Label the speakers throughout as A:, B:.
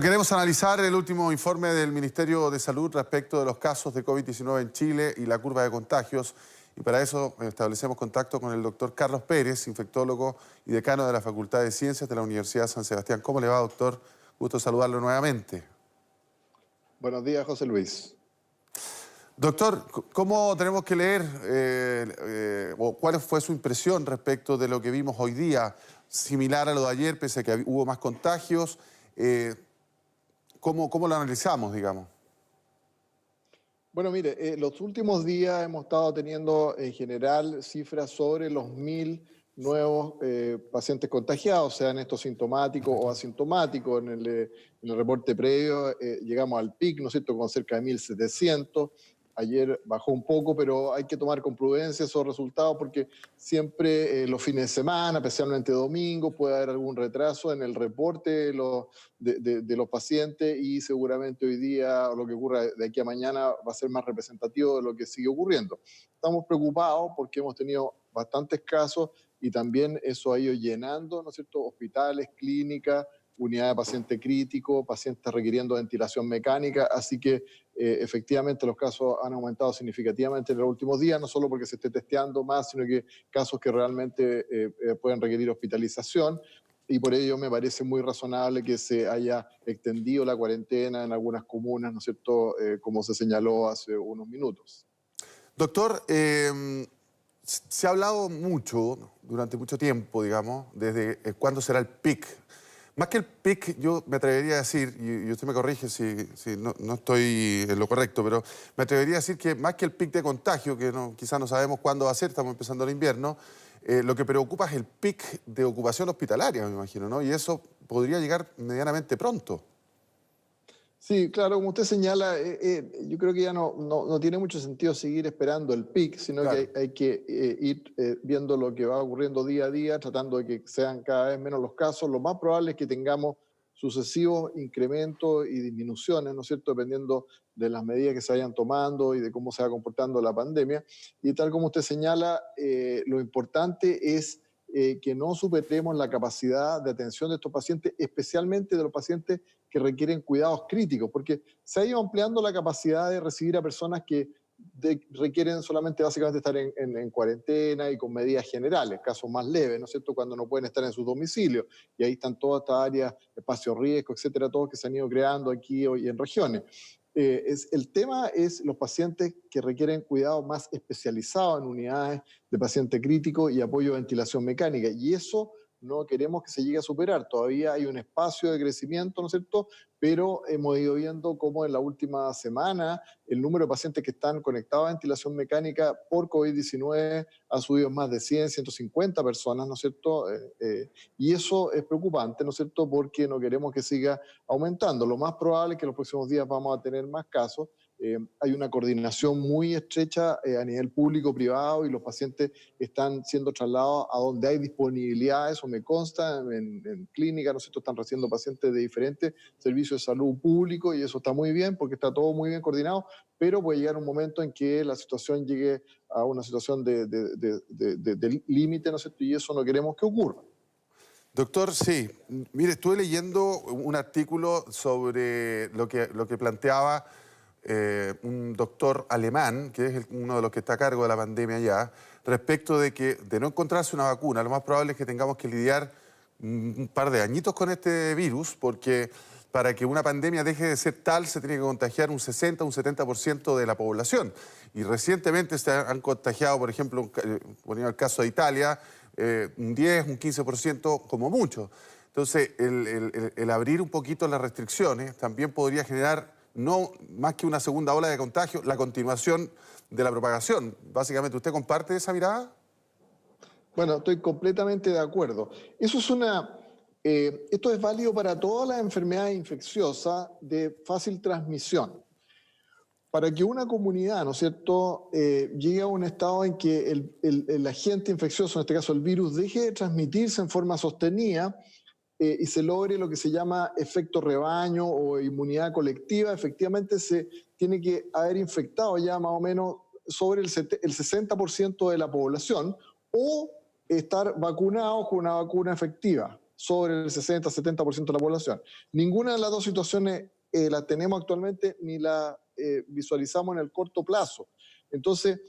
A: Queremos analizar el último informe del Ministerio de Salud respecto de los casos de COVID-19 en Chile y la curva de contagios. Y para eso establecemos contacto con el doctor Carlos Pérez, infectólogo y decano de la Facultad de Ciencias de la Universidad de San Sebastián. ¿Cómo le va, doctor? Gusto saludarlo nuevamente.
B: Buenos días, José Luis.
A: Doctor, ¿cómo tenemos que leer o cuál fue su impresión respecto de lo que vimos hoy día? Similar a lo de ayer, pese a que hubo más contagios. ¿Cómo lo analizamos, digamos?
B: Bueno, mire, los últimos días hemos estado teniendo en general cifras sobre los 1000 nuevos pacientes contagiados, sean estos sintomáticos o asintomáticos. En el reporte previo llegamos al pic, ¿no es cierto?, con cerca de 1700. Ayer bajó un poco, pero hay que tomar con prudencia esos resultados porque siempre los fines de semana, especialmente domingo, puede haber algún retraso en el reporte de los pacientes y seguramente hoy día lo que ocurra de aquí a mañana va a ser más representativo de lo que sigue ocurriendo. Estamos preocupados porque hemos tenido bastantes casos y también eso ha ido llenando, ¿no es cierto?, hospitales, clínicas, unidades de paciente crítico, pacientes requiriendo ventilación mecánica, así que efectivamente los casos han aumentado significativamente en los últimos días, no solo porque se esté testeando más, sino que casos que realmente pueden requerir hospitalización, y por ello me parece muy razonable que se haya extendido la cuarentena en algunas comunas, ¿no es cierto?, como se señaló hace unos minutos.
A: Doctor, se ha hablado mucho, durante mucho tiempo, digamos, desde cuándo será el pic. Más que el pic, yo me atrevería a decir, y usted me corrige si no estoy en lo correcto, pero me atrevería a decir que más que el pic de contagio, que quizás no sabemos cuándo va a ser, estamos empezando el invierno, lo que preocupa es el pic de ocupación hospitalaria, me imagino, ¿no? Y eso podría llegar medianamente pronto.
B: Sí, claro, como usted señala, yo creo que ya no tiene mucho sentido seguir esperando el pic, sino que
A: Claro.
B: hay que ir viendo lo que va ocurriendo día a día, tratando de que sean cada vez menos los casos. Lo más probable es que tengamos sucesivos incrementos y disminuciones, ¿no es cierto?, dependiendo de las medidas que se vayan tomando y de cómo se va comportando la pandemia. Y tal como usted señala, lo importante es que no superemos la capacidad de atención de estos pacientes, especialmente de los pacientes que requieren cuidados críticos, porque se ha ido ampliando la capacidad de recibir a personas que requieren solamente básicamente estar en cuarentena y con medidas generales, casos más leves, ¿no es cierto?, cuando no pueden estar en sus domicilios. Y ahí están todas estas áreas, espacios riesgo, etcétera, todos que se han ido creando aquí hoy en regiones. El tema es los pacientes que requieren cuidado más especializado en unidades de paciente crítico y apoyo de ventilación mecánica. Y eso no queremos que se llegue a superar. Todavía hay un espacio de crecimiento, ¿no es cierto? Pero hemos ido viendo cómo en la última semana el número de pacientes que están conectados a ventilación mecánica por COVID-19 ha subido más de 100, 150 personas, ¿no es cierto? Y eso es preocupante, ¿no es cierto? Porque no queremos que siga aumentando. Lo más probable es que en los próximos días vamos a tener más casos. Hay una coordinación muy estrecha a nivel público-privado y los pacientes están siendo trasladados a donde hay disponibilidad, eso me consta, en clínica, ¿no es cierto?, están recibiendo pacientes de diferentes servicios de salud públicos y eso está muy bien porque está todo muy bien coordinado, pero puede llegar un momento en que la situación llegue a una situación de límite, ¿no es cierto?, y eso no queremos que ocurra.
A: Doctor, sí. Mire, estuve leyendo un artículo sobre lo que planteaba un doctor alemán, que es uno de los que está a cargo de la pandemia ya, respecto de que de no encontrarse una vacuna, lo más probable es que tengamos que lidiar un par de añitos con este virus, porque para que una pandemia deje de ser tal, se tiene que contagiar un 60, un 70% de la población. Y recientemente se han contagiado, por ejemplo, poniendo el caso de Italia, un 10, un 15% como mucho. Entonces, el abrir un poquito las restricciones también podría generar, no más que una segunda ola de contagio, la continuación de la propagación. Básicamente, ¿usted comparte esa mirada?
B: Bueno, estoy completamente de acuerdo. Esto es válido para todas las enfermedades infecciosas de fácil transmisión. Para que una comunidad, ¿no es cierto?, llegue a un estado en que el agente infeccioso, en este caso el virus, deje de transmitirse en forma sostenida y se logre lo que se llama efecto rebaño o inmunidad colectiva, efectivamente se tiene que haber infectado ya más o menos sobre el 60% de la población o estar vacunados con una vacuna efectiva. sobre el 60-70% de la población. Ninguna de las dos situaciones la tenemos actualmente ni la visualizamos en el corto plazo. Entonces,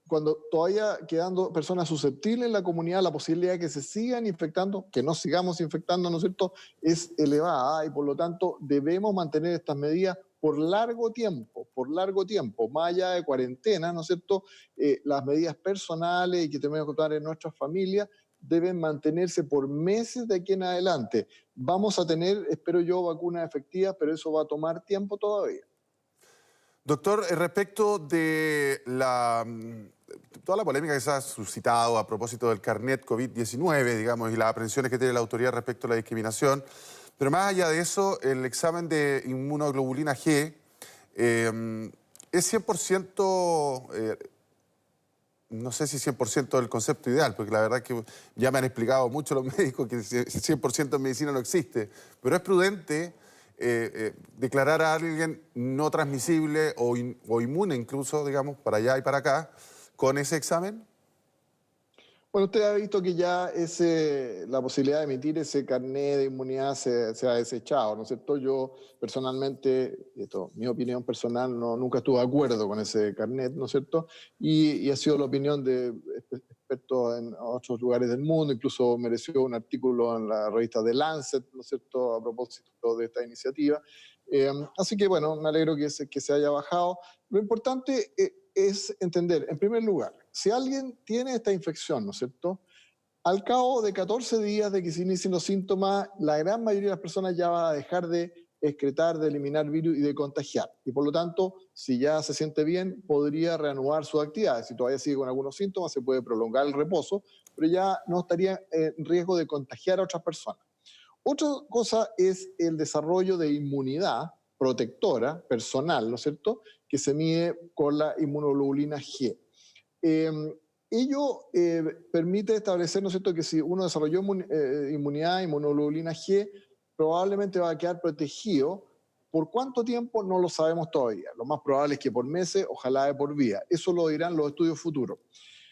B: cuando todavía quedando personas susceptibles en la comunidad, la posibilidad de que se sigan infectando, que no sigamos infectando, ¿no es cierto?, es elevada y por lo tanto debemos mantener estas medidas por largo tiempo, más allá de cuarentena, ¿no es cierto?, las medidas personales y que tenemos que tomar en nuestras familias deben mantenerse por meses de aquí en adelante. Vamos a tener, espero yo, vacunas efectivas, pero eso va a tomar tiempo todavía.
A: Doctor, respecto de toda la polémica que se ha suscitado a propósito del carnet COVID-19, digamos, y las aprensiones que tiene la autoridad respecto a la discriminación, pero más allá de eso, el examen de inmunoglobulina G es 100%, no sé si 100% del concepto ideal, porque la verdad que ya me han explicado mucho los médicos que 100% en medicina no existe, pero es prudente declarar a alguien no transmisible o inmune incluso, digamos, para allá y para acá, con ese examen.
B: Bueno, usted ha visto que ya la posibilidad de emitir ese carnet de inmunidad se ha desechado, ¿no es cierto? Yo personalmente, esto, mi opinión personal, nunca estuve de acuerdo con ese carnet, ¿no es cierto? Y ha sido la opinión de expertos en otros lugares del mundo, incluso mereció un artículo en la revista The Lancet, ¿no es cierto?, a propósito de esta iniciativa. Así que, bueno, me alegro que se haya bajado. Lo importante es entender, en primer lugar, si alguien tiene esta infección, ¿no es cierto?, al cabo de 14 días de que se inicien los síntomas, la gran mayoría de las personas ya va a dejar de excretar, de eliminar virus y de contagiar. Y por lo tanto, si ya se siente bien, podría reanudar sus actividades. Si todavía sigue con algunos síntomas, se puede prolongar el reposo, pero ya no estaría en riesgo de contagiar a otras personas. Otra cosa es el desarrollo de inmunidad protectora personal, ¿no es cierto?, que se mide con la inmunoglobulina G. Eh, ello permite establecer, ¿no es cierto?, que si uno desarrolló inmunidad, inmunoglobulina G, probablemente va a quedar protegido. ¿Por cuánto tiempo? No lo sabemos todavía. Lo más probable es que por meses, ojalá de por vida. Eso lo dirán los estudios futuros.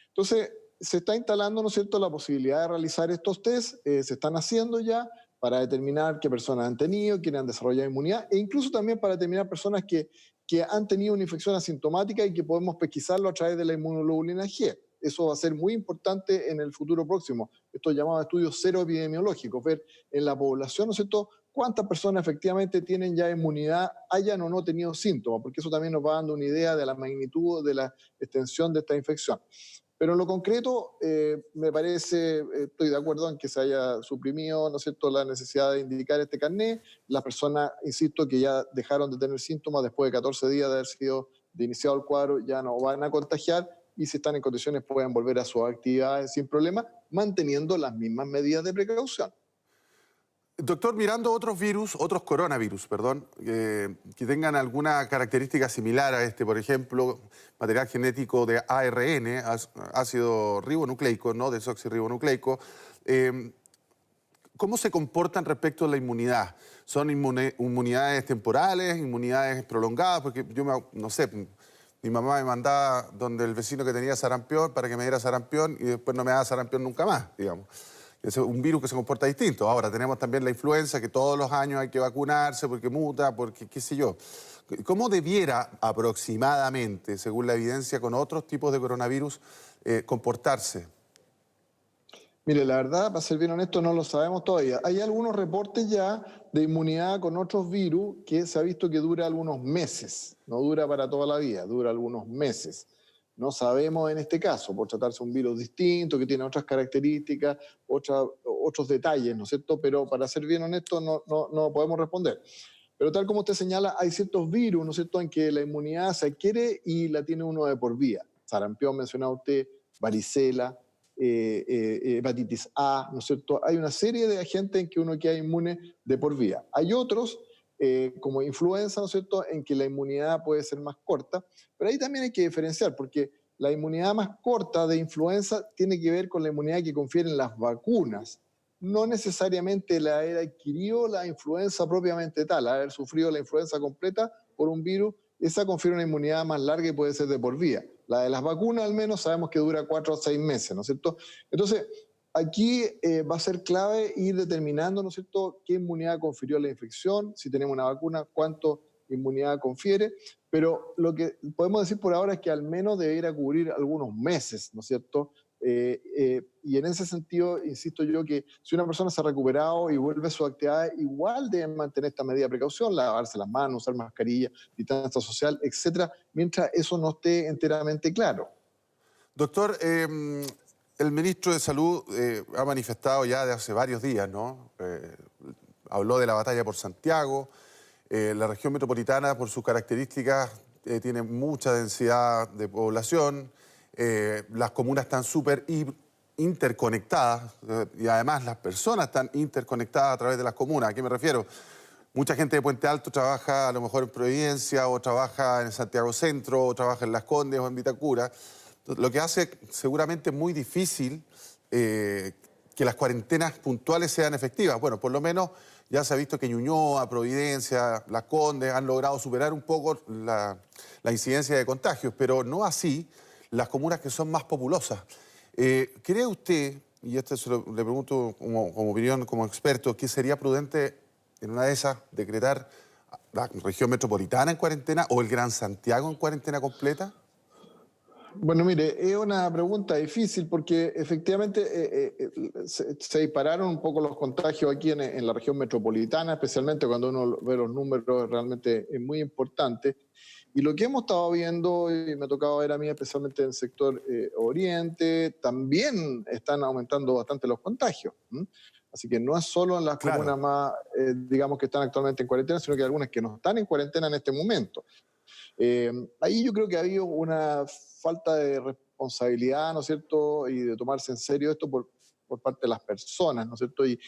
B: Entonces, se está instalando, ¿no es cierto?, la posibilidad de realizar estos test, se están haciendo ya para determinar qué personas han tenido, quiénes han desarrollado inmunidad, e incluso también para determinar personas que han tenido una infección asintomática y que podemos pesquisarlo a través de la inmunoglobulina G. Eso va a ser muy importante en el futuro próximo. Estos llamados estudios cero epidemiológicos, ver en la población, ¿no es cierto?, cuántas personas efectivamente tienen ya inmunidad, hayan o no tenido síntomas, porque eso también nos va dando una idea de la magnitud, de la extensión de esta infección. Pero en lo concreto, me parece, estoy de acuerdo en que se haya suprimido, ¿no es cierto?, la necesidad de indicar este carnet. Las personas, insisto, que ya dejaron de tener síntomas después de 14 días de haber sido de iniciado el cuadro, ya no van a contagiar y si están en condiciones pueden volver a sus actividades sin problema, manteniendo las mismas medidas de precaución.
A: Doctor, mirando otros virus, otros coronavirus, perdón, que tengan alguna característica similar a este, por ejemplo, material genético de ARN, ácido ribonucleico, no desoxirribonucleico, ¿cómo se comportan respecto a la inmunidad? ¿Son inmunidades temporales, inmunidades prolongadas? Porque yo, no sé, mi mamá me mandaba donde el vecino que tenía sarampión para que me diera sarampión y después no me daba sarampión nunca más, digamos. Es un virus que se comporta distinto. Ahora tenemos también la influenza, que todos los años hay que vacunarse porque muta, porque qué sé yo. ¿Cómo debiera aproximadamente, según la evidencia con otros tipos de coronavirus, comportarse?
B: Mire, la verdad, para ser bien honesto, no lo sabemos todavía. Hay algunos reportes ya de inmunidad con otros virus que se ha visto que dura algunos meses. No dura para toda la vida, dura algunos meses. No sabemos en este caso, por tratarse de un virus distinto, que tiene otras características, otros detalles, ¿no es cierto? Pero para ser bien honesto, no podemos responder. Pero tal como usted señala, hay ciertos virus, ¿no es cierto?, en que la inmunidad se adquiere y la tiene uno de por vida. Sarampión, mencionaba usted, varicela, hepatitis A, ¿no es cierto? Hay una serie de agentes en que uno queda inmune de por vida. Hay otros, como influenza, ¿no es cierto?, en que la inmunidad puede ser más corta, pero ahí también hay que diferenciar, porque la inmunidad más corta de influenza tiene que ver con la inmunidad que confieren las vacunas, no necesariamente la haber adquirido la influenza propiamente tal, haber sufrido la influenza completa por un virus, esa confiere una inmunidad más larga y puede ser de por vida. La de las vacunas al menos sabemos que dura 4 o 6 meses, ¿no es cierto? Entonces, aquí va a ser clave ir determinando, ¿no es cierto?, qué inmunidad confirió la infección, si tenemos una vacuna, cuánto inmunidad confiere, pero lo que podemos decir por ahora es que al menos debe ir a cubrir algunos meses, ¿no es cierto? Y en ese sentido, insisto yo que si una persona se ha recuperado y vuelve a su actividad, igual deben mantener esta medida de precaución, lavarse las manos, usar mascarilla, distancia social, etcétera, mientras eso no esté enteramente claro.
A: Doctor, el ministro de Salud ha manifestado ya de hace varios días, ¿no? Habló de la batalla por Santiago. La región metropolitana, por sus características, tiene mucha densidad de población. Las comunas están súper interconectadas y además las personas están interconectadas a través de las comunas. ¿A qué me refiero? Mucha gente de Puente Alto trabaja a lo mejor en Providencia, o trabaja en Santiago Centro, o trabaja en Las Condes o en Vitacura. Lo que hace seguramente muy difícil que las cuarentenas puntuales sean efectivas. Bueno, por lo menos ya se ha visto que Ñuñoa, Providencia, Las Condes han logrado superar un poco la incidencia de contagios, pero no así las comunas que son más populosas. ¿Cree usted, y esto le pregunto como opinión, como experto, que sería prudente en una de esas decretar la región metropolitana en cuarentena o el Gran Santiago en cuarentena completa?
B: Bueno, mire, es una pregunta difícil porque efectivamente se dispararon un poco los contagios aquí en la región metropolitana, especialmente cuando uno ve los números, realmente es muy importante. Y lo que hemos estado viendo, y me ha tocado ver a mí especialmente en el sector oriente, también están aumentando bastante los contagios. ¿M? Así que no es solo en las
A: Claro.
B: comunas más, digamos, que están actualmente en cuarentena, sino que algunas que no están en cuarentena en este momento. Ahí yo creo que ha habido una falta de responsabilidad, ¿no es cierto?, y de tomarse en serio esto por parte de las personas, ¿no es cierto? Y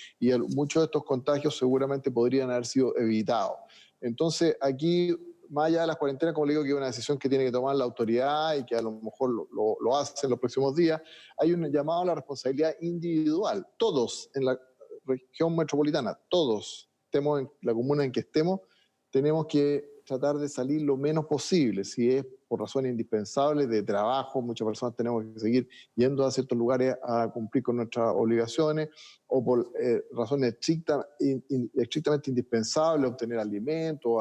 B: muchos de estos contagios seguramente podrían haber sido evitados. Entonces, aquí, más allá de las cuarentenas, como le digo, que es una decisión que tiene que tomar la autoridad y que a lo mejor lo hace en los próximos días, hay un llamado a la responsabilidad individual. Todos en la región metropolitana, todos, estemos en la comuna en que estemos, tenemos que tratar de salir lo menos posible. Si es por razones indispensables de trabajo, muchas personas tenemos que seguir yendo a ciertos lugares a cumplir con nuestras obligaciones, o por razones estrictamente indispensables, obtener alimentos,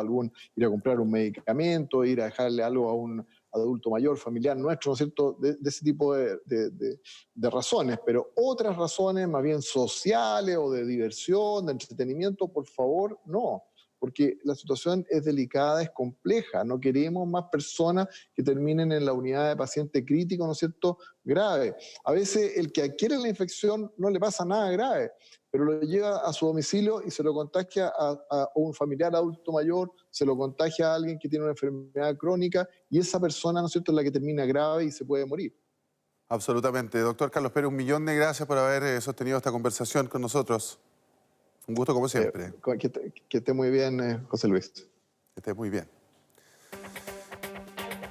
B: ir a comprar un medicamento, ir a dejarle algo a un adulto mayor, familiar nuestro, ¿no es cierto?, de ese tipo de razones, pero otras razones más bien sociales o de diversión, de entretenimiento, por favor, no, porque la situación es delicada, es compleja. No queremos más personas que terminen en la unidad de paciente crítico, ¿no es cierto?, grave. A veces el que adquiere la infección no le pasa nada grave, pero lo lleva a su domicilio y se lo contagia a un familiar adulto mayor, se lo contagia a alguien que tiene una enfermedad crónica y esa persona, ¿no es cierto?, es la que termina grave y se puede morir.
A: Absolutamente. Doctor Carlos Pérez, un millón de gracias por haber sostenido esta conversación con nosotros. Un gusto como siempre.
B: Que esté muy bien, José Luis.
A: Que esté muy bien.